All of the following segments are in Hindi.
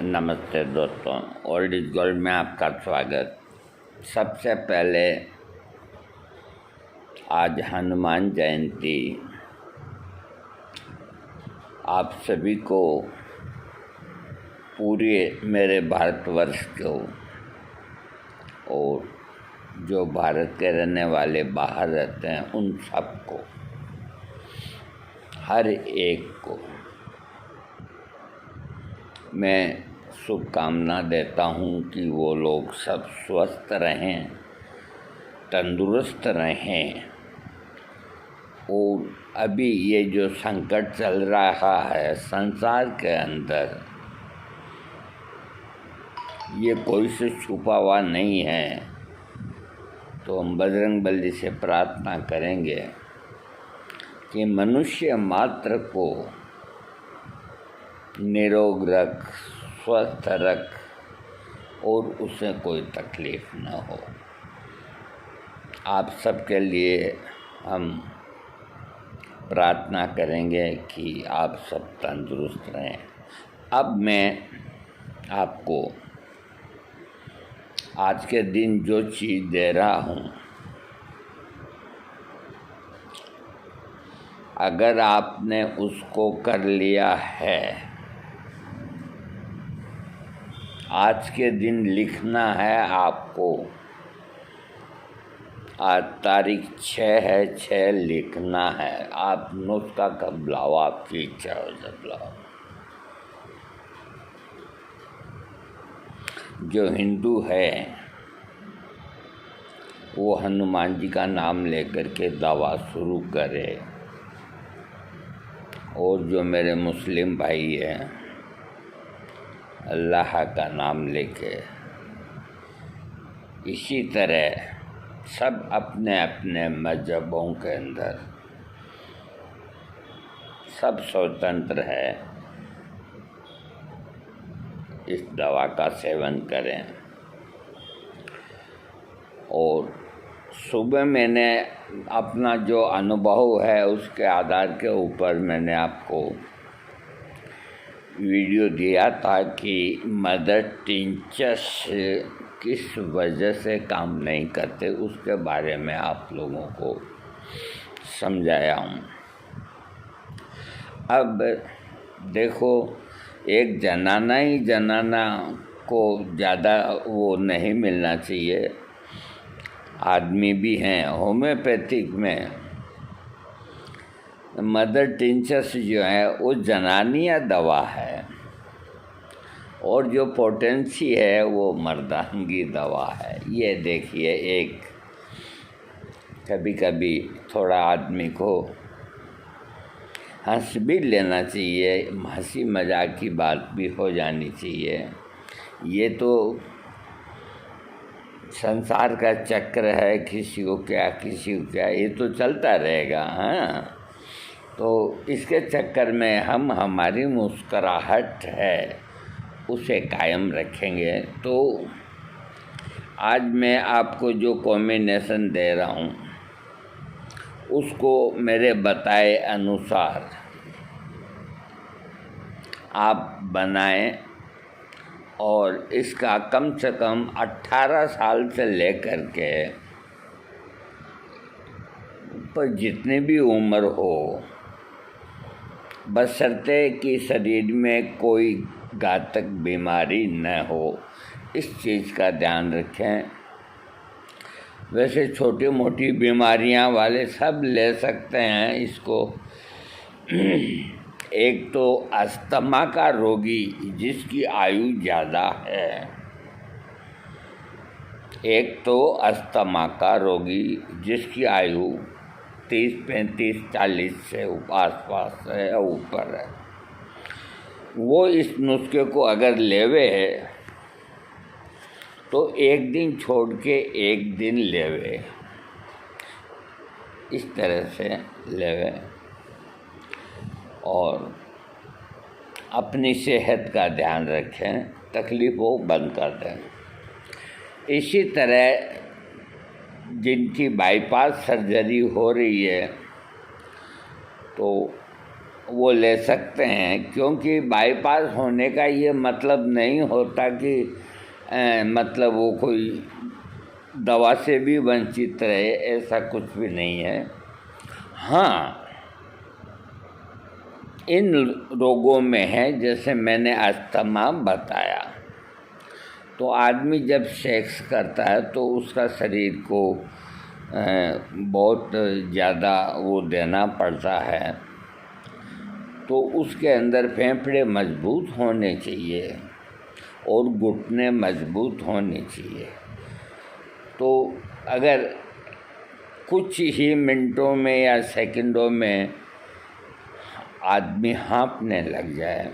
नमस्ते दोस्तों, ओल्ड इज गोल्ड में आपका स्वागत। सबसे पहले आज हनुमान जयंती, आप सभी को पूरे मेरे भारतवर्ष को और जो भारत के रहने वाले बाहर रहते हैं उन सबको, हर एक को मैं शुभकामना देता हूँ कि वो लोग सब स्वस्थ रहें, तंदुरुस्त रहें। और अभी ये जो संकट चल रहा है संसार के अंदर, ये कोई से छुपा हुआ नहीं है। तो हम बजरंगबली से प्रार्थना करेंगे कि मनुष्य मात्र को निरोग रख, स्वस्थ रख और उसे कोई तकलीफ न हो। आप सबके लिए हम प्रार्थना करेंगे कि आप सब तंदुरुस्त रहें। अब मैं आपको आज के दिन जो चीज़ दे रहा हूँ, अगर आपने उसको कर लिया है, आज के दिन लिखना है आपको। आज तारीख 6 है, 6 लिखना है। आप नुस्खा कब लाओ, आपकी इच्छा हो जब लाओ। जो हिंदू है वो हनुमान जी का नाम लेकर के दवा शुरू करे, और जो मेरे मुस्लिम भाई हैं अल्लाह का नाम लेके, इसी तरह सब अपने अपने मजहबों के अंदर सब स्वतंत्र है, इस दवा का सेवन करें। और सुबह मैंने अपना जो अनुभव है उसके आधार के ऊपर मैंने आपको वीडियो दिया था कि मदर टिंचर्स किस वजह से काम नहीं करते, उसके बारे में आप लोगों को समझाया हूँ। अब देखो, एक जनाना ही जनाना को ज़्यादा वो नहीं मिलना चाहिए, आदमी भी हैं। होम्योपैथिक में मदर टिंचर्स जो है वो जनानिया दवा है, और जो पोटेंसी है वो मर्दांगी दवा है। ये देखिए, एक कभी कभी थोड़ा आदमी को हंस भी लेना चाहिए, हंसी मजाक की बात भी हो जानी चाहिए। ये तो संसार का चक्र है, किसी को क्या किसी को क्या, ये तो चलता रहेगा। हाँ, तो इसके चक्कर में हम हमारी मुस्कुराहट है उसे कायम रखेंगे। तो आज मैं आपको जो कॉम्बिनेशन दे रहा हूँ उसको मेरे बताए अनुसार आप बनाएं, और इसका कम से कम 18 साल से लेकर के पर जितनी भी उम्र हो, बशर्ते कि शरीर में कोई घातक बीमारी न हो, इस चीज़ का ध्यान रखें। वैसे छोटी मोटी बीमारियां वाले सब ले सकते हैं इसको। एक तो अस्थमा का रोगी जिसकी आयु ज़्यादा है, एक तो अस्थमा का रोगी जिसकी आयु 30, 35, 40 से आसपास है या ऊपर है, वो इस नुस्खे को अगर लेवे तो एक दिन छोड़ के एक दिन लेवे, इस तरह से लेवे और अपनी सेहत का ध्यान रखें, तकलीफ़ों बंद कर दें। इसी तरह जिनकी बाईपास सर्जरी हो रही है, तो वो ले सकते हैं, क्योंकि बाईपास होने का ये मतलब नहीं होता कि मतलब वो कोई दवा से भी वंचित रहे, ऐसा कुछ भी नहीं है। हाँ, इन रोगों में है, जैसे मैंने अस्थमा बताया, तो आदमी जब सेक्स करता है तो उसका शरीर को बहुत ज़्यादा वो देना पड़ता है, तो उसके अंदर फेफड़े मजबूत होने चाहिए और घुटने मजबूत होने चाहिए। तो अगर कुछ ही मिनटों में या सेकंडों में आदमी हाँफने लग जाए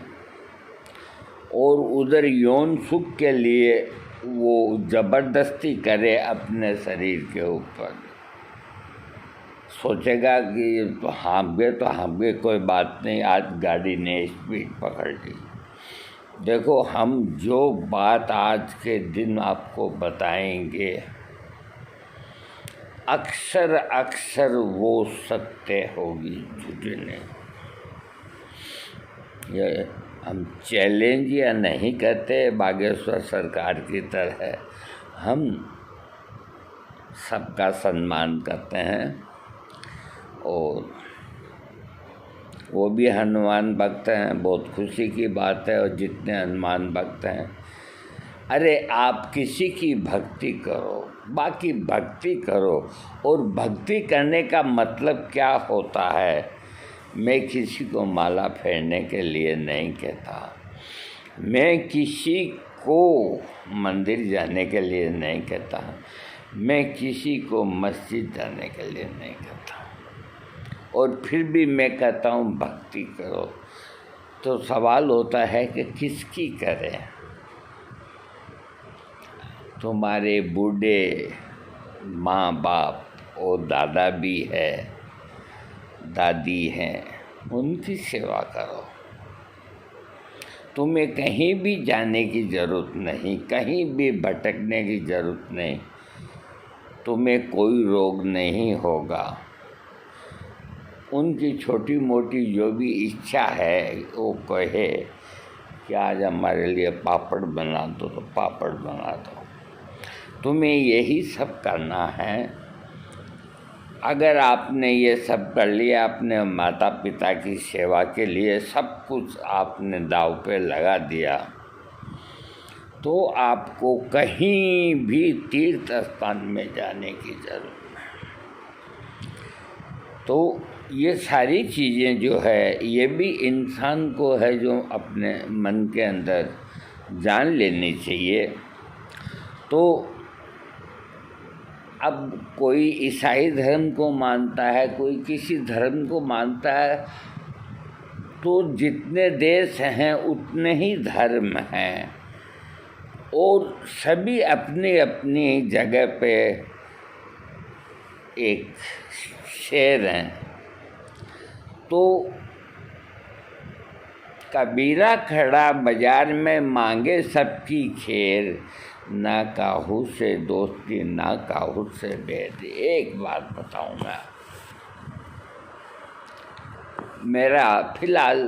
और उधर यौन सुख के लिए वो ज़बरदस्ती करे अपने शरीर के ऊपर, सोचेगा कि तो हाँफ गए, कोई बात नहीं, आज गाड़ी ने स्पीड पकड़ ली। देखो, हम जो बात आज के दिन आपको बताएंगे अक्सर वो सत्य होगी, झूठी नहीं। ये हम चैलेंज या नहीं करते बागेश्वर सरकार की तरह, हम सबका सम्मान करते हैं और वो भी हनुमान भक्त हैं, बहुत खुशी की बात है। और जितने हनुमान भक्त हैं, अरे आप किसी की भक्ति करो, बाकी भक्ति करो। और भक्ति करने का मतलब क्या होता है, मैं किसी को माला फेरने के लिए नहीं कहता, मैं किसी को मंदिर जाने के लिए नहीं कहता, मैं किसी को मस्जिद जाने के लिए नहीं कहता, और फिर भी मैं कहता हूँ भक्ति करो। तो सवाल होता है कि किसकी करें? तुम्हारे बूढ़े माँ बाप और दादा भी है, दादी हैं, उनकी सेवा करो। तुम्हें कहीं भी जाने की ज़रूरत नहीं, कहीं भी भटकने की ज़रूरत नहीं, तुम्हें कोई रोग नहीं होगा। उनकी छोटी मोटी जो भी इच्छा है वो कहे कि आज हमारे लिए पापड़ बना दो, तो पापड़ बना दो। तुम्हें यही सब करना है। अगर आपने ये सब कर लिया, अपने माता पिता की सेवा के लिए सब कुछ आपने दांव पे लगा दिया, तो आपको कहीं भी तीर्थ स्थान में जाने की जरूरत नहीं। तो ये सारी चीज़ें जो है, ये भी इंसान को है जो अपने मन के अंदर जान लेनी चाहिए। तो अब कोई ईसाई धर्म को मानता है, कोई किसी धर्म को मानता है, तो जितने देश हैं उतने ही धर्म हैं, और सभी अपनी अपनी जगह पे एक शेर हैं। तो कबीरा खड़ा बाजार में मांगे सबकी खैर, ना काहू से दोस्ती ना काहू से बैर। एक बात बताऊं मैं, मेरा फिलहाल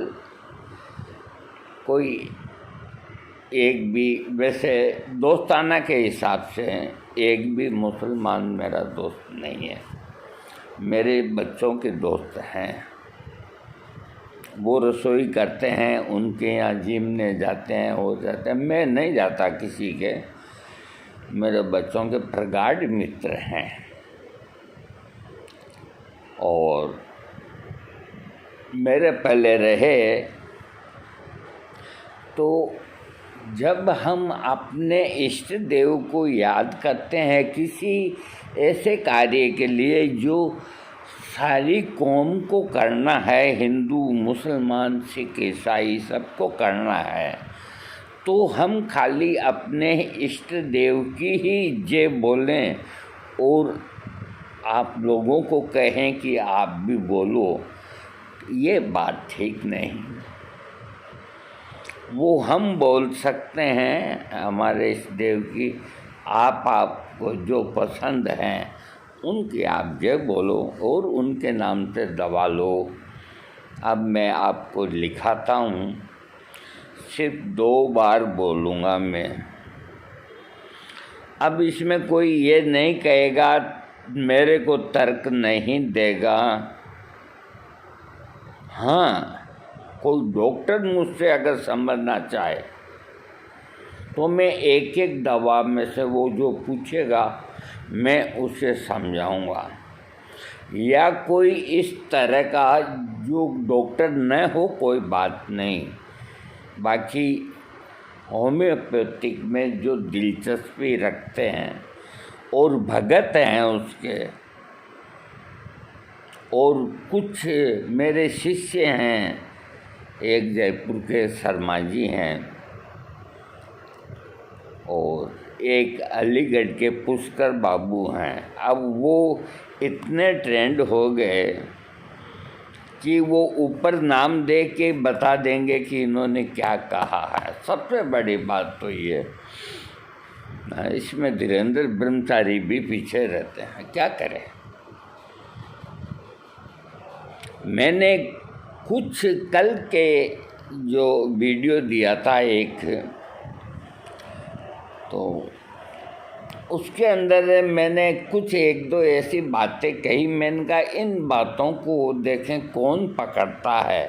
कोई एक भी, वैसे दोस्ताना के हिसाब से एक भी मुसलमान मेरा दोस्त नहीं है। मेरे बच्चों के दोस्त हैं, वो रसोई करते हैं, उनके यहाँ जिमने जाते हैं, हो जाते हैं। मैं नहीं जाता किसी के, मेरे बच्चों के प्रगाढ़ मित्र हैं। और मेरे पहले रहे, तो जब हम अपने इष्ट देव को याद करते हैं किसी ऐसे कार्य के लिए जो सारी कौम को करना है, हिंदू मुसलमान सिख ईसाई सबको करना है, तो हम खाली अपने इष्ट देव की ही जय बोलें और आप लोगों को कहें कि आप भी बोलो, ये बात ठीक नहीं। वो हम बोल सकते हैं हमारे इष्ट देव की, आपको जो पसंद हैं उनकी आप जय बोलो और उनके नाम से दवा लो। अब मैं आपको लिखाता हूँ, सिर्फ 2 बार बोलूँगा मैं। अब इसमें कोई ये नहीं कहेगा, मेरे को तर्क नहीं देगा। हाँ, कोई डॉक्टर मुझसे अगर समझना चाहे तो मैं एक एक दवा में से वो जो पूछेगा मैं उसे समझाऊंगा। या कोई इस तरह का जो डॉक्टर न हो, कोई बात नहीं। बाकी होम्योपैथिक में जो दिलचस्पी रखते हैं और भगत हैं उसके, और कुछ मेरे शिष्य हैं, एक जयपुर के शर्मा जी हैं और एक अलीगढ़ के पुष्कर बाबू हैं। अब वो इतने ट्रेंड हो गए कि वो ऊपर नाम दे के बता देंगे कि इन्होंने क्या कहा है। सबसे बड़ी बात तो ये, इसमें धीरेन्द्र ब्रह्मचारी भी पीछे रहते हैं, क्या करें। मैंने कुछ कल के जो वीडियो दिया था एक, तो उसके अंदर मैंने कुछ 1-2 ऐसी बातें कही। मैंने कहा इन बातों को देखें कौन पकड़ता है,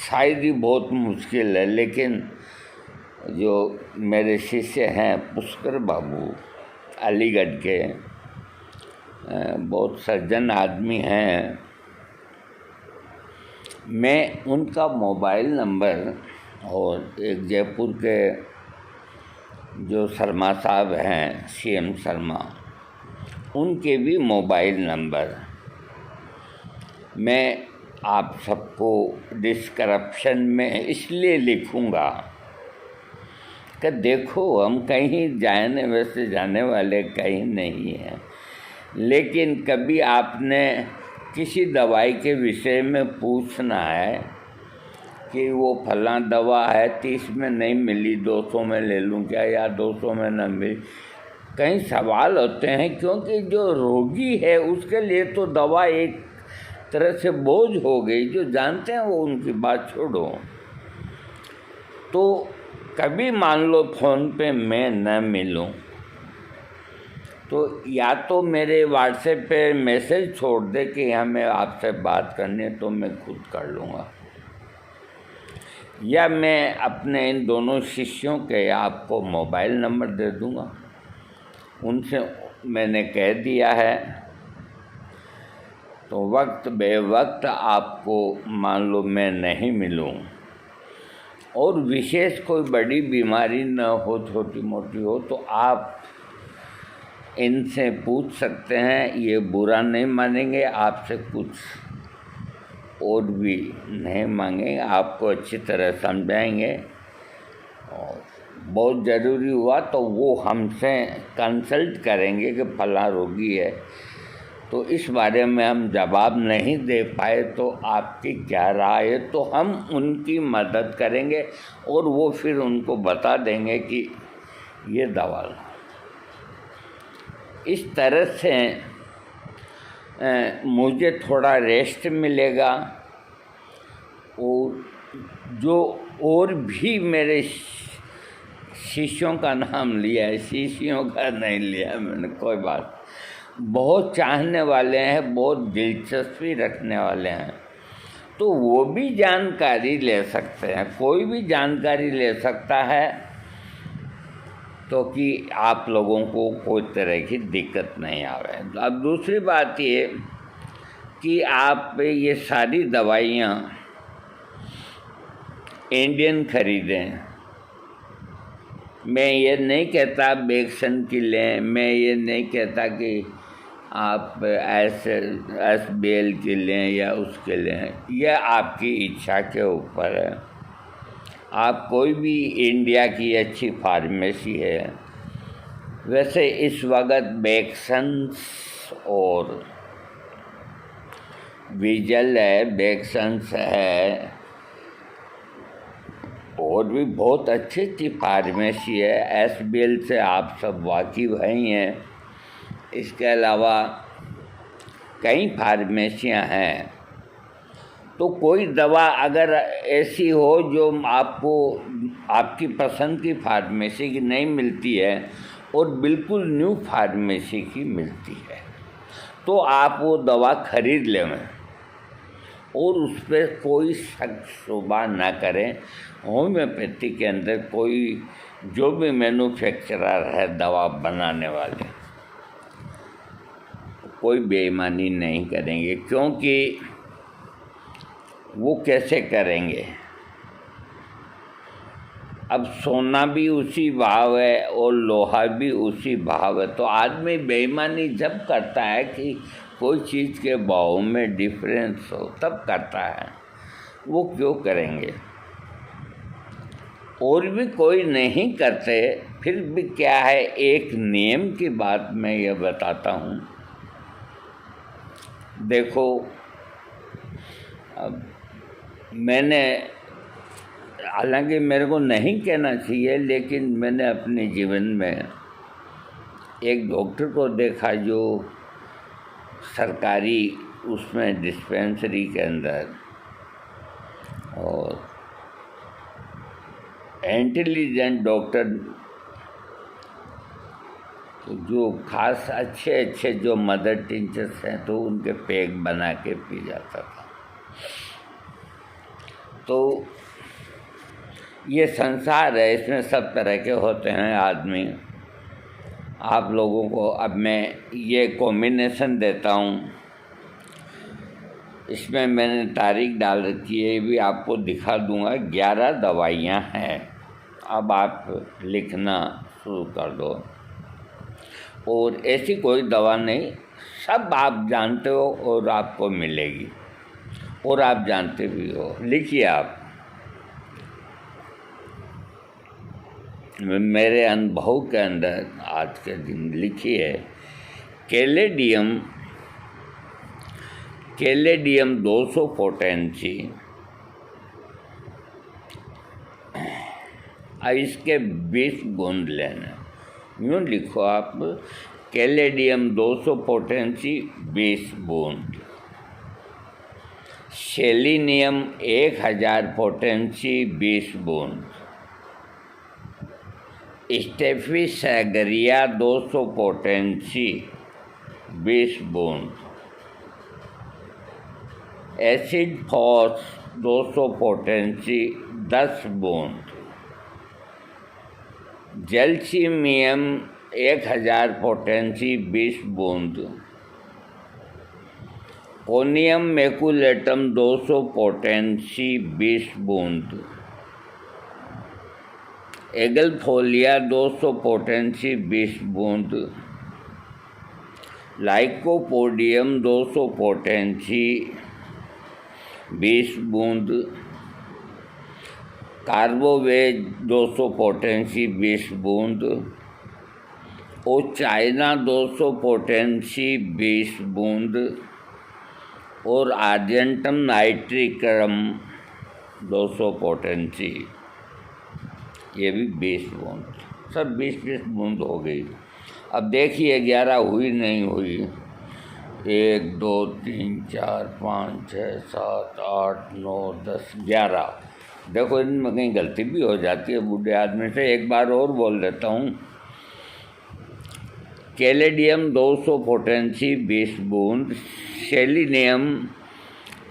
शायद ही बहुत मुश्किल है। लेकिन जो मेरे शिष्य हैं पुष्कर बाबू अलीगढ़ के, बहुत सज्जन आदमी हैं। मैं उनका मोबाइल नंबर और एक जयपुर के जो शर्मा साहब हैं, CM शर्मा, उनके भी मोबाइल नंबर मैं आप सबको डिस्क्रिप्शन में इसलिए लिखूँगा कि देखो हम कहीं जाने वाले कहीं नहीं हैं। लेकिन कभी आपने किसी दवाई के विषय में पूछना है कि वो फलां दवा है 30 में नहीं मिली, 200 में ले लूँ क्या, या 200 में न मिली, कई सवाल होते हैं। क्योंकि जो रोगी है उसके लिए तो दवा एक तरह से बोझ हो गई। जो जानते हैं वो उनकी बात छोड़ो। तो कभी मान लो फ़ोन पे मैं न मिलूं तो या तो मेरे व्हाट्सएप पे मैसेज छोड़ दे कि हमें आपसे बात करनी है, तो मैं खुद कर लूँगा। या मैं अपने इन दोनों शिष्यों के आपको मोबाइल नंबर दे दूँगा, उनसे मैंने कह दिया है। तो वक्त बे वक्त आपको मान लो मैं नहीं मिलूं और विशेष कोई बड़ी बीमारी न हो, छोटी मोटी हो, तो आप इनसे पूछ सकते हैं। ये बुरा नहीं मानेंगे, आपसे कुछ और भी नहीं मांगेंगे, आपको अच्छी तरह समझाएंगे। और बहुत ज़रूरी हुआ तो वो हमसे कंसल्ट करेंगे कि फला रोगी है, तो इस बारे में हम जवाब नहीं दे पाए तो आपकी क्या राय है, तो हम उनकी मदद करेंगे और वो फिर उनको बता देंगे कि ये दवा लो। इस तरह से मुझे थोड़ा रेस्ट मिलेगा। और जो और भी मेरे शिष्यों का नाम लिया है, शिष्यों का नहीं लिया मैंने, कोई बात, बहुत चाहने वाले हैं, बहुत दिलचस्पी रखने वाले हैं, तो वो भी जानकारी ले सकते हैं। कोई भी जानकारी ले सकता है, तो कि आप लोगों को कोई तरह की दिक्कत नहीं आवे। अब दूसरी बात ये कि आप ये सारी दवाइयाँ इंडियन खरीदें। मैं ये नहीं कहता बेक्सन की लें, मैं ये नहीं कहता कि आप SBL की लें या उसके लें, यह आपकी इच्छा के ऊपर है। आप कोई भी इंडिया की अच्छी फार्मेसी है, वैसे इस वक्त बेक्सन्स और विजल है, बेक्सन्स है, और भी बहुत अच्छी अच्छी फार्मेसी है। SBL से आप सब वाकिफ़ हैं। इसके अलावा कई फार्मेसियां हैं तो कोई दवा अगर ऐसी हो जो आपको आपकी पसंद की फार्मेसी की नहीं मिलती है और बिल्कुल न्यू फार्मेसी की मिलती है, तो आप वो दवा खरीद लें और उस पर कोई शक शुबा ना करें। होम्योपैथी के अंदर कोई जो भी मैन्युफैक्चरर है दवा बनाने वाले, कोई बेईमानी नहीं करेंगे, क्योंकि वो कैसे करेंगे? अब सोना भी उसी भाव है और लोहा भी उसी भाव है, तो आदमी बेईमानी जब करता है कि कोई चीज़ के भाव में डिफरेंस हो तब करता है, वो क्यों करेंगे? और भी कोई नहीं करते, फिर भी क्या है, एक नियम की बात मैं ये बताता हूँ। देखो, अब मैंने, हालांकि मेरे को नहीं कहना चाहिए, लेकिन मैंने अपने जीवन में एक डॉक्टर को देखा जो सरकारी उसमें डिस्पेंसरी के अंदर और इंटेलिजेंट डॉक्टर जो खास अच्छे जो मदर टीचर्स हैं तो उनके पैक बना के पी जाता था। तो ये संसार है, इसमें सब तरह के होते हैं आदमी। आप लोगों को अब मैं ये कॉम्बिनेशन देता हूँ, इसमें मैंने तारीख डाल रखी है, ये भी आपको दिखा दूँगा। 11 दवाइयाँ हैं, अब आप लिखना शुरू कर दो। और ऐसी कोई दवा नहीं, सब आप जानते हो और आपको मिलेगी, और आप जानते भी हो। लिखिए आप, मेरे अनुभव के अंदर आज के दिन लिखिए। कैलेडियम 200 पोटेंसी, अब इसके 20 बूंद लेना, यूँ लिखो आप, कैलेडियम 200 पोटेंसी 20 बूंद। सेलिनियम 1000 पोटेंसी 20 बूंद। स्टेफिसैगरिया 200 पोटेंसी 20 बूंद। एसिड फॉस 200 पोटेंसी 10 बूंद। जैल्सीमियम 1000 पोटेंसी 20 बूंद। ओनियम मैकुलेटम 200 पोटेंसी 20 बूंद। एगलफोलिया 200 पोटेंसी 20 बूंद। लाइकोपोडियम 200 पोटेंसी 20 बूंद। कार्बोवेज 200 पोटेंसी 20 बूंद। और चाइना 200 पोटेंसी 20 बूंद। और आर्जेंटम नाइट्रिकम 200 पोटेंसी, ये भी 20 बूंद, सब 20-20 बूंद हो गई। अब देखिए 11 हुई नहीं हुई, 1 2 3 4 5 6 7 8 9 10 11। देखो इनमें कहीं गलती भी हो जाती है बूढ़े आदमी से। एक बार और बोल देता हूँ, कैलेडियम 200 पोटेंसी 20 बूंद। सेलिनियम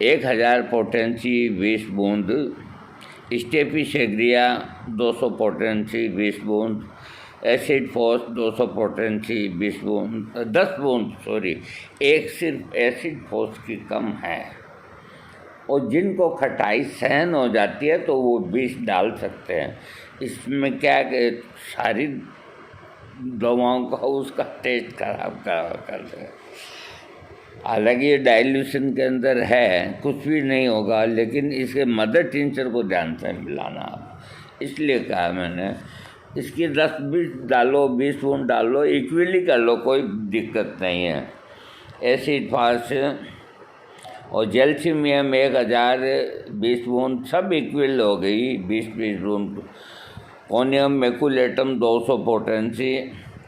1000 पोटेंसी 20 बूंद। स्टेफिसैगरिया 200 पोटेंसी 20 बूंद। एसिड फॉस 200 पोटेंसी 20 बूंद 10 बूंद सॉरी। एक सिर्फ एसिड फॉस की कम है, और जिनको खटाई सहन हो जाती है तो वो 20 डाल सकते हैं। इसमें क्या कि सारी दवाओं का उसका टेस्ट खराब कर दे। हालांकि ये डाइल्यूशन के अंदर है, कुछ भी नहीं होगा, लेकिन इसके मदर टिंचर को ध्यान से मिलाना आप, इसलिए कहा मैंने। इसकी 10-20 डालो, 20 बूंद डालो, इक्वली कर लो, कोई दिक्कत नहीं है। एसिड फास और जैल्सीमियम 1000 20 बूंद, सब इक्वल हो गई 20-20 बूंद। ओनियम maculatum 200 potency.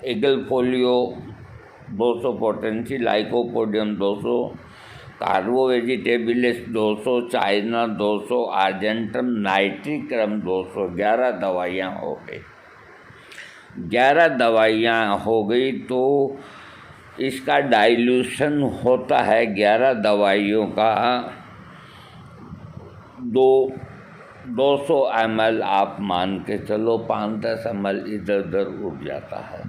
एगलफोलियो 200 potency. Lycopodium 200। कार्बो vegetables 200, China 200, argentum नाइट्रिक्रम 200, 11 दवाइयाँ हो गई। 11 दवाइयाँ हो गई तो इसका डाइल्यूशन होता है 11 दवाइयों का 200 ml, आप मान के चलो 5-10 ml इधर उधर उड़ जाता है।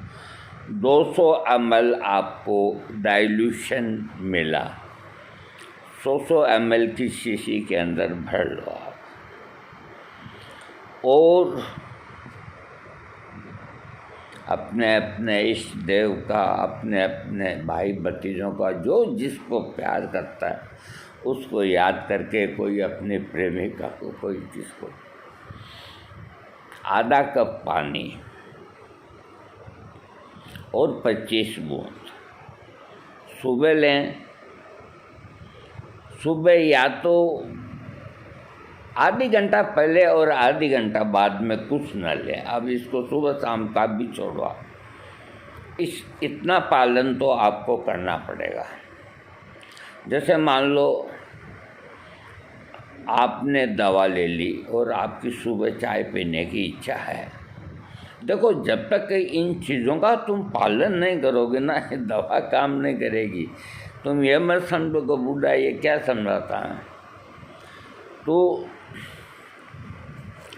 200 ml आपको डाइल्यूशन मिला, 100 ml की शीशी के अंदर भर लो आप, और अपने अपने इष्ट देव का, अपने अपने भाई भतीजों का, जो जिसको प्यार करता है उसको याद करके, कोई अपनी प्रेमिका को, कोई किसको, आधा कप पानी और 25 बूंद सुबह लें। सुबह या तो आधी घंटा पहले और आधी घंटा बाद में कुछ न लें। अब इसको सुबह शाम का भी छोड़ो, इतना पालन तो आपको करना पड़ेगा। जैसे मान लो आपने दवा ले ली और आपकी सुबह चाय पीने की इच्छा है, देखो जब तक इन चीज़ों का तुम पालन नहीं करोगे ना, दवा काम नहीं करेगी। तुम ये मत समझो कि बूढ़ा ये क्या समझाता है। तो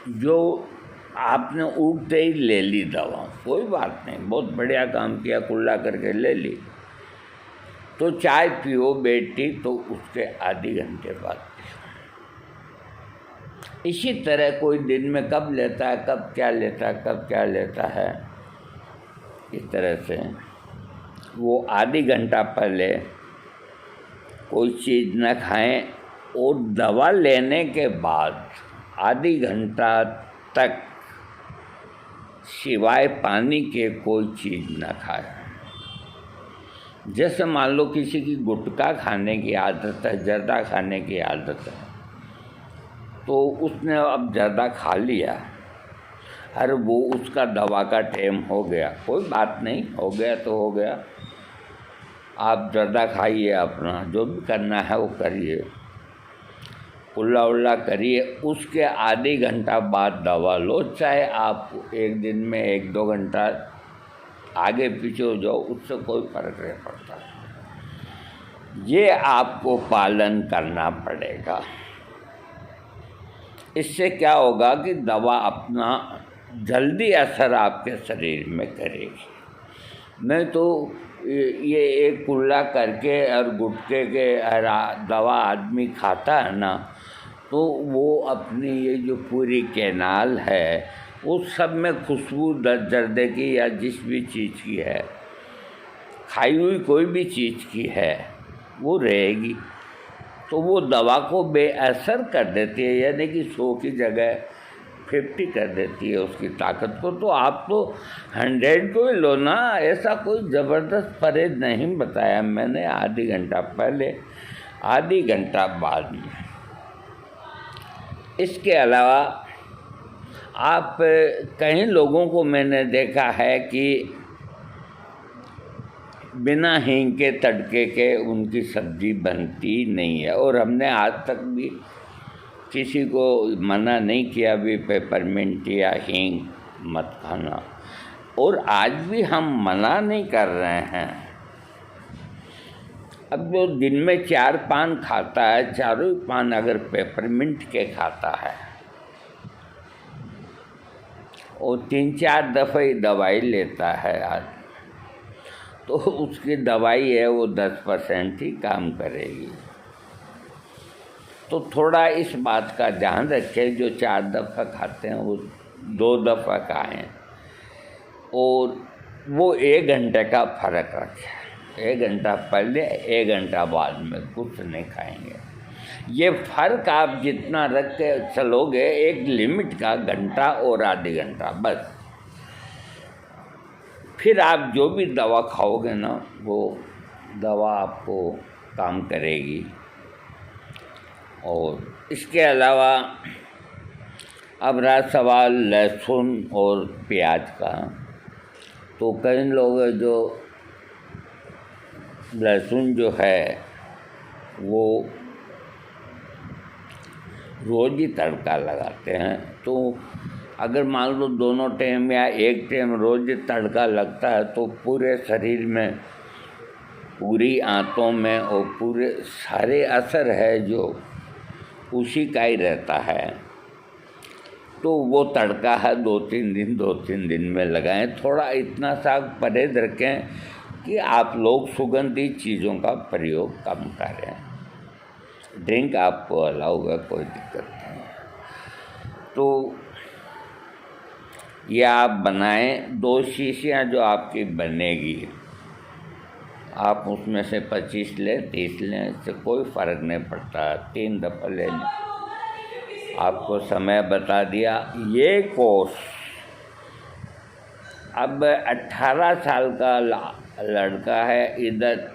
जो आपने उठते ही ले ली दवा, कोई बात नहीं, बहुत बढ़िया काम किया, कुल्ला करके ले ली, तो चाय पियो बेटी तो उसके आधे घंटे बाद पियो। इसी तरह कोई दिन में कब लेता है, कब क्या लेता है, कब क्या लेता है, इस तरह से वो आधी घंटा पहले कोई चीज़ न खाएं और दवा लेने के बाद आधी घंटा तक सिवाय पानी के कोई चीज़ न खाएं। जैसे मान लो किसी की गुटखा खाने की आदत है, जर्दा खाने की आदत है, तो उसने अब जर्दा खा लिया, अरे वो उसका दवा का टाइम हो गया, कोई बात नहीं, हो गया तो हो गया, आप जर्दा खाइए, अपना जो भी करना है वो करिए, कुल्ला उल्ला करिए, उसके आधे घंटा बाद दवा लो। चाहे आप एक दिन में 1-2 घंटा आगे पीछे हो जाओ, उससे कोई फर्क नहीं पड़ता। ये आपको पालन करना पड़ेगा। इससे क्या होगा कि दवा अपना जल्दी असर आपके शरीर में करेगी। नहीं तो ये एक कुल्ला करके और गुटके के दवा आदमी खाता है ना, तो वो अपनी ये जो पूरी कैनाल है उस सब में खुशबू जर्दे की या जिस भी चीज़ की है, खाई हुई कोई भी चीज़ की है, वो रहेगी, तो वो दवा को बेअसर कर देती है, यानी कि 100 की जगह 50 कर देती है उसकी ताकत को। तो आप तो 100 को ही लो ना, ऐसा कोई ज़बरदस्त परहेज नहीं बताया मैंने, आधी घंटा पहले, आधी घंटा बाद में। इसके अलावा आप कई लोगों को मैंने देखा है कि बिना हींग के तड़के के उनकी सब्ज़ी बनती नहीं है, और हमने आज तक भी किसी को मना नहीं किया भी पेपरमिंट या हींग मत खाना, और आज भी हम मना नहीं कर रहे हैं। अब जो दिन में 4 पान खाता है, चारों ही पान अगर पेपरमिंट के खाता है और 3-4 दफ़े दवाई लेता है आज, तो उसकी दवाई है वो 10% ही काम करेगी। तो थोड़ा इस बात का ध्यान रखें, जो 4 दफ़ा खाते हैं वो 2 दफ़ा खाएं, और वो 1 घंटे का फ़र्क रखें, 1 घंटा पहले 1 घंटा बाद में कुछ नहीं खाएंगे। ये फ़र्क आप जितना रख के चलोगे, एक लिमिट का घंटा और आधे घंटा बस, फिर आप जो भी दवा खाओगे ना, वो दवा आपको काम करेगी। और इसके अलावा अब रहा सवाल लहसुन और प्याज का, तो कई लोग जो लहसुन जो है वो रोज़ ही तड़का लगाते हैं। तो अगर मान लो दोनों टाइम या एक टाइम रोज़ तड़का लगता है तो पूरे शरीर में, पूरी आंतों में और पूरे सारे असर है जो उसी का ही रहता है। तो वो तड़का है 2-3 दिन में लगाएं। थोड़ा इतना सा परहेज रखें कि आप लोग सुगंधित चीज़ों का प्रयोग कम करें। ड्रिंक आपको अलाउ है, कोई दिक्कत नहीं। तो ये आप बनाएं। 2 शीशियाँ जो आपकी बनेगी, आप उसमें से 25 लें, 30 लें, इससे कोई फ़र्क नहीं पड़ता। 3 दफ़ा ले लें। आपको समय बता दिया। ये कोर्स अब 18 साल का लड़का है, इधर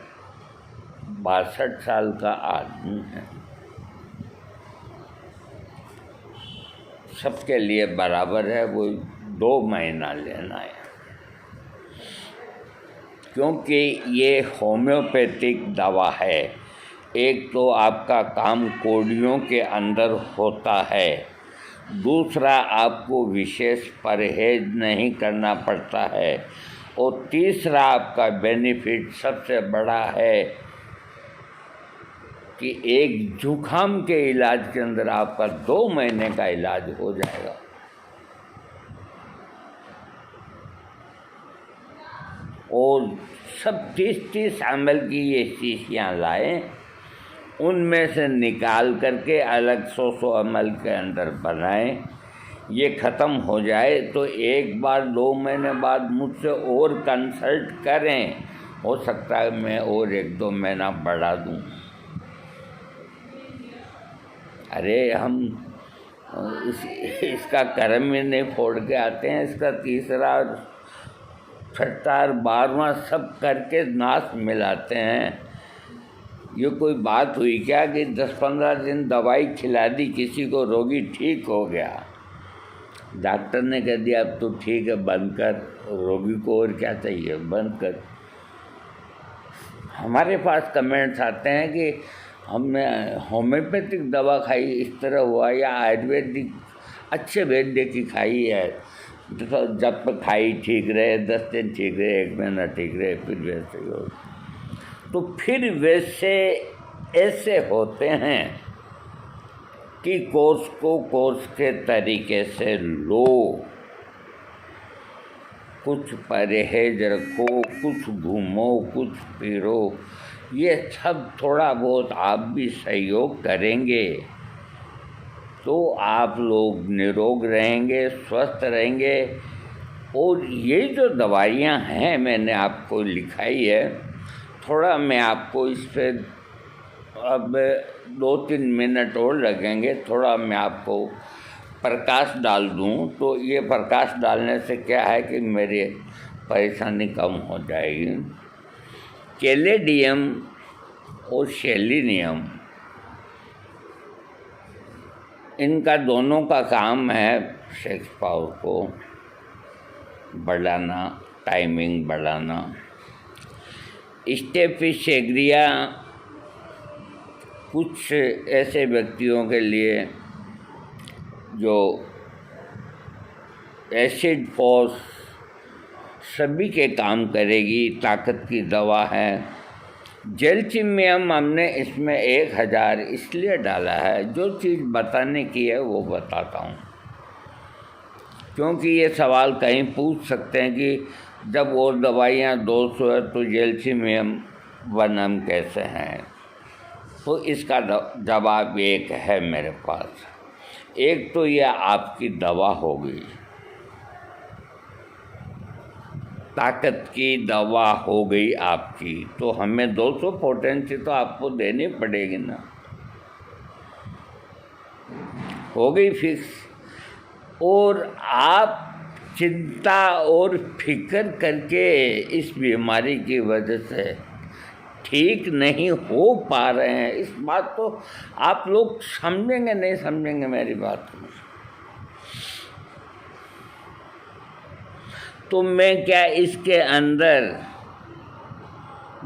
62 साल का आदमी है, सबके लिए बराबर है। वो 2 महीना लेना है, क्योंकि ये होम्योपैथिक दवा है। एक तो आपका काम कोड़ियों के अंदर होता है, दूसरा आपको विशेष परहेज नहीं करना पड़ता है, और तीसरा आपका बेनिफिट सबसे बड़ा है कि एक जुखाम के इलाज के अंदर आपका 2 महीने का इलाज हो जाएगा। और सब 30-30 ml की ये शीशियाँ लाएं, उनमें से निकाल करके अलग 100 ml के अंदर बनाएं। ये ख़त्म हो जाए तो एक बार 2 महीने बाद मुझसे और कंसल्ट करें, हो सकता है मैं और 1-2 महीना बढ़ा दूं। अरे हम इसका कर्म ही नहीं फोड़ के आते हैं। इसका 3रा 6ठा 12वां सब करके नाश मिलाते हैं। ये कोई बात हुई क्या कि 10-15 दिन दवाई खिला दी किसी को, रोगी ठीक हो गया, डॉक्टर ने कह दिया अब तो ठीक है, बंद कर। रोगी को और क्या चाहिए, बंद कर। हमारे पास कमेंट्स आते हैं कि हमने होम्योपैथिक दवा खाई, इस तरह हुआ, या आयुर्वेदिक अच्छे वैद्य की खाई है, तो जब तक खाई ठीक रहे, 10 दिन ठीक रहे, 1 महीना ठीक रहे, फिर वैसे ही हो। तो फिर वैसे ऐसे होते हैं कि कोर्स को कोर्स के तरीके से लो, कुछ परहेज रखो, कुछ घूमो, कुछ फिरो। ये सब थोड़ा बहुत आप भी सहयोग करेंगे तो आप लोग निरोग रहेंगे, स्वस्थ रहेंगे। और ये जो दवाइयाँ हैं मैंने आपको लिखाई है, थोड़ा मैं आपको इस पर अब 2-3 मिनट और लगेंगे, थोड़ा मैं आपको प्रकाश डाल दूं। तो ये प्रकाश डालने से क्या है कि मेरी परेशानी कम हो जाएगी। कैलेडियम और सेलेनियम, इनका दोनों का काम है सेक्स पावर को बढ़ाना, टाइमिंग बढ़ाना। स्टेपिस एग्रिया कुछ ऐसे व्यक्तियों के लिए जो एसिड फोर्स सभी के काम करेगी, ताकत की दवा है। जेल्चिमियम हमने इसमें 1000 इसलिए डाला है, जो चीज़ बताने की है वो बताता हूँ, क्योंकि ये सवाल कहीं पूछ सकते हैं कि जब और दवाइयाँ 200 है तो जेल्चिमियम 1 कैसे हैं। तो इसका जवाब एक है मेरे पास। एक तो यह आपकी दवा होगी, ताकत की दवा हो गई आपकी, तो हमें 200 पोटेंसी तो आपको देनी पड़ेगी ना, हो गई फिक्स। और आप चिंता और फिक्र करके इस बीमारी की वजह से ठीक नहीं हो पा रहे हैं, इस बात को आप लोग समझेंगे नहीं समझेंगे मेरी बात को। तो मैं क्या इसके अंदर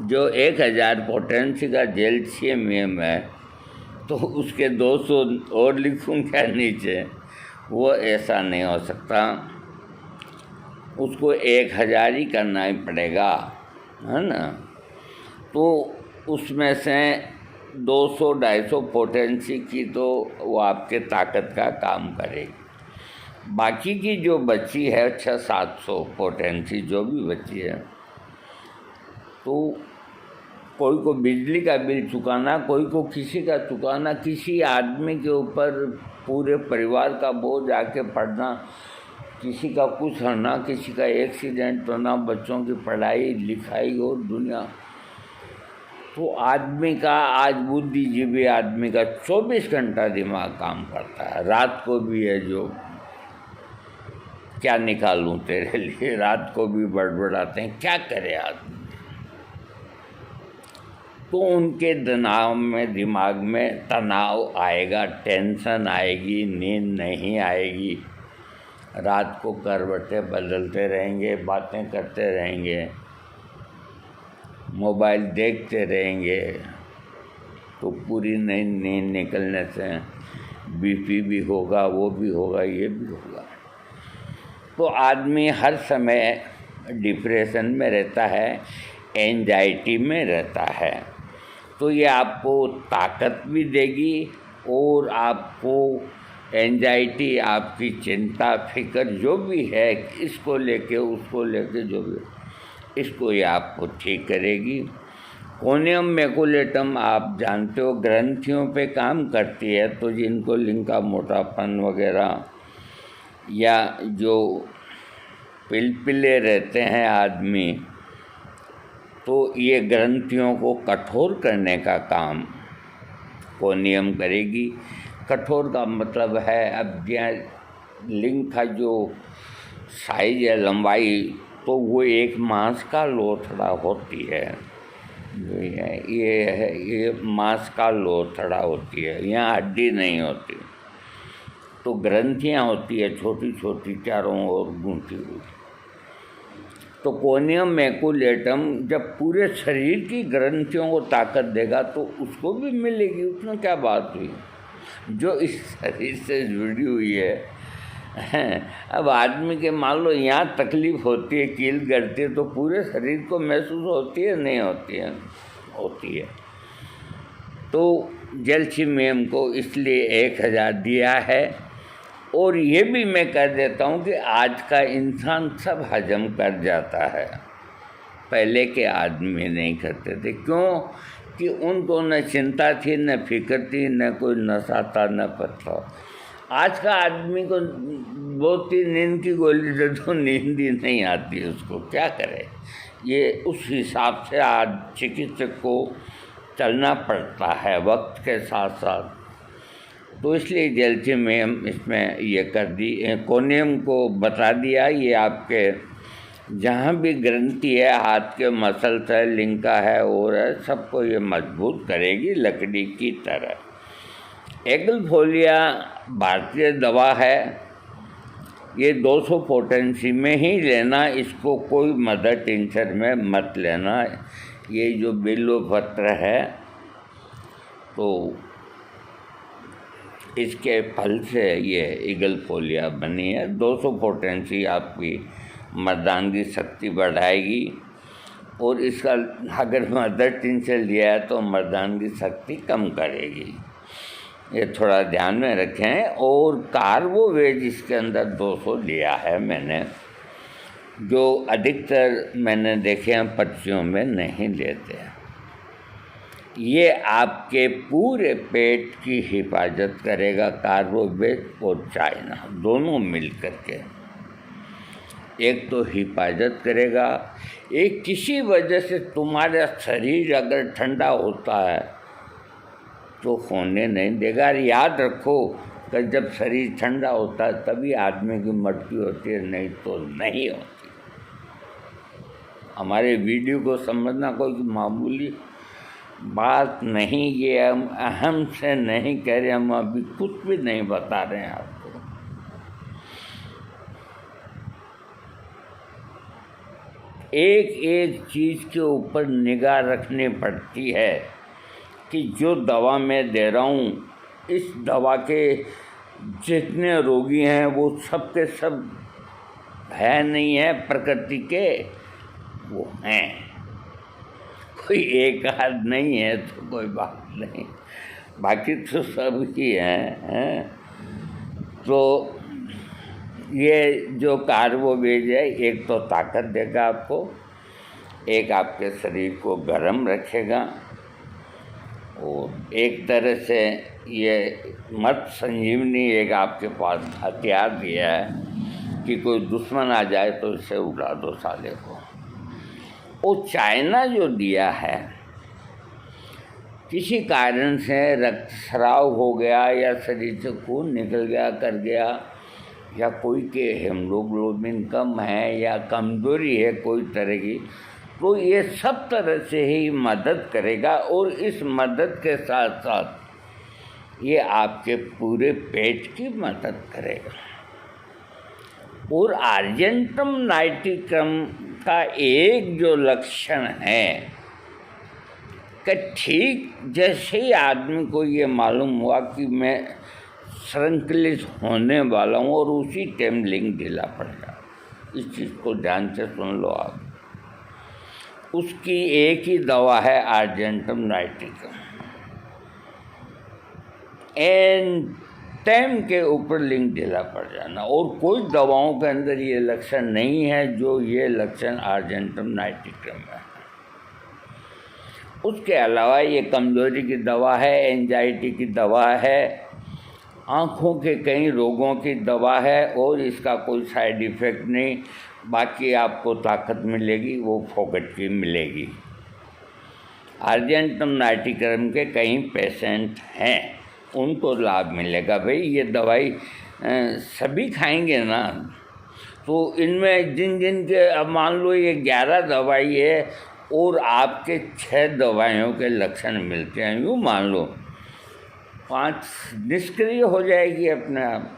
जो 1000 पोटेंसी का जेल्शियम है तो उसके 200 और लिखूं क्या नीचे? वो ऐसा नहीं हो सकता, उसको 1000 ही करना ही पड़ेगा, है ना। तो उसमें से 200-250 पोटेंसी की तो वो आपके ताकत का काम करेगी। बाकी की जो बची है 600-700 पोटेंसी जो भी बची है, तो कोई को बिजली का बिल चुकाना, कोई को किसी का चुकाना, किसी आदमी के ऊपर पूरे परिवार का बोझ आके पड़ना, किसी का कुछ होना, किसी का एक्सीडेंट होना, बच्चों की पढ़ाई लिखाई और दुनिया। तो आदमी का आज बुद्धिजीवी आदमी का 24 घंटा दिमाग काम करता है, रात को भी है जो क्या निकालूं तेरे लिए, रात को भी बड़बड़ाते हैं, क्या करे आदमी। तो उनके दिमाग में तनाव आएगा, टेंशन आएगी, नींद नहीं आएगी, रात को करवटें बदलते रहेंगे, बातें करते रहेंगे, मोबाइल देखते रहेंगे, तो पूरी नींद निकलने से बीपी भी होगा, वो भी होगा, ये भी होगा। तो आदमी हर समय डिप्रेशन में रहता है, एंजाइटी में रहता है। तो ये आपको ताकत भी देगी और आपको एंजाइटी, आपकी चिंता फिक्र जो भी है, इसको लेके उसको लेके जो भी, इसको ये आपको ठीक करेगी। कोनियम मैकुलेटम आप जानते हो ग्रंथियों पे काम करती है, तो जिनको लिंग का मोटापन वगैरह या जो पिलपिले रहते हैं आदमी, तो ये ग्रंथियों को कठोर करने का काम कोनियम करेगी। कठोर का मतलब है, अब लिंग का जो साइज है, लंबाई, तो वो एक मांस का लोथड़ा होती है, जो ये मांस का लोथड़ा होती है, यहाँ हड्डी नहीं होती। तो ग्रंथियाँ होती है छोटी छोटी, चारों ओर गूंथी हुई। तो कोनियम मैकुलेटम जब पूरे शरीर की ग्रंथियों को ताकत देगा तो उसको भी मिलेगी, उसमें क्या बात हुई, जो इस शरीर से जुड़ी हुई है। अब आदमी के मान लो यहाँ तकलीफ़ होती है, कील गड़ती है, तो पूरे शरीर को महसूस होती है, नहीं होती है? होती है। तो जैल्शियम को इसलिए 1000 दिया है। और ये भी मैं कह देता हूँ कि आज का इंसान सब हजम कर जाता है, पहले के आदमी नहीं करते थे। क्यों? कि उनको न चिंता थी, न फिक्र थी, न कोई नशा था, न पत्ता। आज का आदमी को 2-3 नींद की गोली दे दो, नींद ही नहीं आती उसको, क्या करे। ये उस हिसाब से आज चिकित्सक को चलना पड़ता है वक्त के साथ साथ। तो इसलिए जैल्शियम इसमें ये कर दी, कोनियम को बता दिया, ये आपके जहाँ भी ग्रंथि है, हाथ के मसल्स है, लिंग का है और है, सबको ये मजबूत करेगी लकड़ी की तरह। एगलफोलिया भारतीय दवा है, ये 200 पोटेंसी में ही लेना, इसको कोई मदर टिंचर में मत लेना। ये जो बिल्वपत्र है, तो इसके फल से ये एगलफोलिया बनी है। 200 पोटेंसी आपकी मर्दानगी शक्ति बढ़ाएगी, और इसका अगर मदर टिंचर लिया है तो मर्दानगी शक्ति कम करेगी, ये थोड़ा ध्यान में रखें। और कार्बोवेज इसके अंदर 200 लिया है मैंने, जो अधिकतर मैंने देखे हैं पक्षियों में नहीं लेते हैं। ये आपके पूरे पेट की हिफाजत करेगा, कार्बोवेज और चाइना दोनों मिल कर के। एक तो हिफाजत करेगा, एक किसी वजह से तुम्हारा शरीर अगर ठंडा होता है तो होने नहीं देगा। याद रखो कि जब शरीर ठंडा होता है तभी आदमी की मृत्यु होती है, नहीं तो नहीं होती। हमारे वीडियो को समझना कोई मामूली बात नहीं, ये हम अहम से नहीं कह रहे, हम अभी कुछ भी नहीं बता रहे हैं आपको। एक एक चीज़ के ऊपर निगाह रखनी पड़ती है कि जो दवा मैं दे रहा हूँ, इस दवा के जितने रोगी हैं वो सब के सब है नहीं है प्रकृति के, वो हैं। कोई एक आध नहीं है तो कोई बात नहीं, बाकी तो सब ही हैं। तो ये जो कार्बोवेज है, एक तो ताकत देगा आपको, एक आपके शरीर को गर्म रखेगा, और एक तरह से ये मत संजीवनी एक आपके पास हथियार दिया है कि कोई दुश्मन आ जाए तो इससे उड़ा दो साले को। वो चाइना जो दिया है, किसी कारण से रक्तस्राव हो गया या शरीर से खून निकल गया कर गया, या कोई के हीमोग्लोबिन कम है या कमज़ोरी है कोई तरह की, तो ये सब तरह से ही मदद करेगा। और इस मदद के साथ साथ ये आपके पूरे पेट की मदद करेगा। और आर्जेंटम नाइटिकम का एक जो लक्षण है कि ठीक जैसे ही आदमी को ये मालूम हुआ कि मैं संकलित होने वाला हूँ, और उसी टाइम लिंग ढीला पड़ गया। इस चीज़ को ध्यान से सुन लो आप। उसकी एक ही दवा है आर्जेंटम नाइटिकम। एन टाइम के ऊपर लिंग ढीला पड़ जाना, और कोई दवाओं के अंदर ये लक्षण नहीं है जो ये लक्षण आर्जेंटम नाइटिकम में है। उसके अलावा ये कमज़ोरी की दवा है, एंजाइटी की दवा है, आँखों के कई रोगों की दवा है, और इसका कोई साइड इफ़ेक्ट नहीं। बाकी आपको ताकत मिलेगी वो फोकट की मिलेगी। आर्जेंटम नाइटिकम के कई पेशेंट हैं, उनको लाभ मिलेगा। भाई ये दवाई सभी खाएंगे ना, तो इनमें जिन जिन के, अब मान लो ये 11 दवाई है और आपके 6 दवाइयों के लक्षण मिलते हैं, यूँ मान लो 5 निष्क्रिय हो जाएगी अपने आप।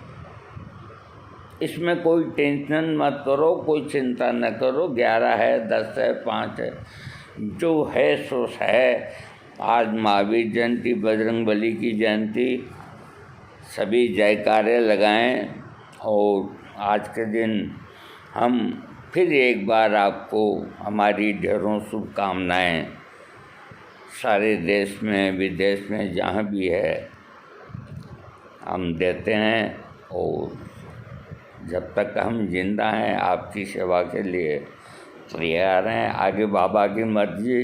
इसमें कोई टेंशन मत करो, कोई चिंता न करो। 11 है, 10 है, 5 है, जो है सो है। आज महावीर जयंती, बजरंगबली की जयंती, सभी जयकारे लगाएं। और आज के दिन हम फिर एक बार आपको हमारी ढेरों शुभकामनाएं सारे देश में विदेश में जहाँ भी है हम देते हैं। और जब तक हम जिंदा हैं आपकी सेवा के लिए तैयार हैं। आगे बाबा की मर्जी।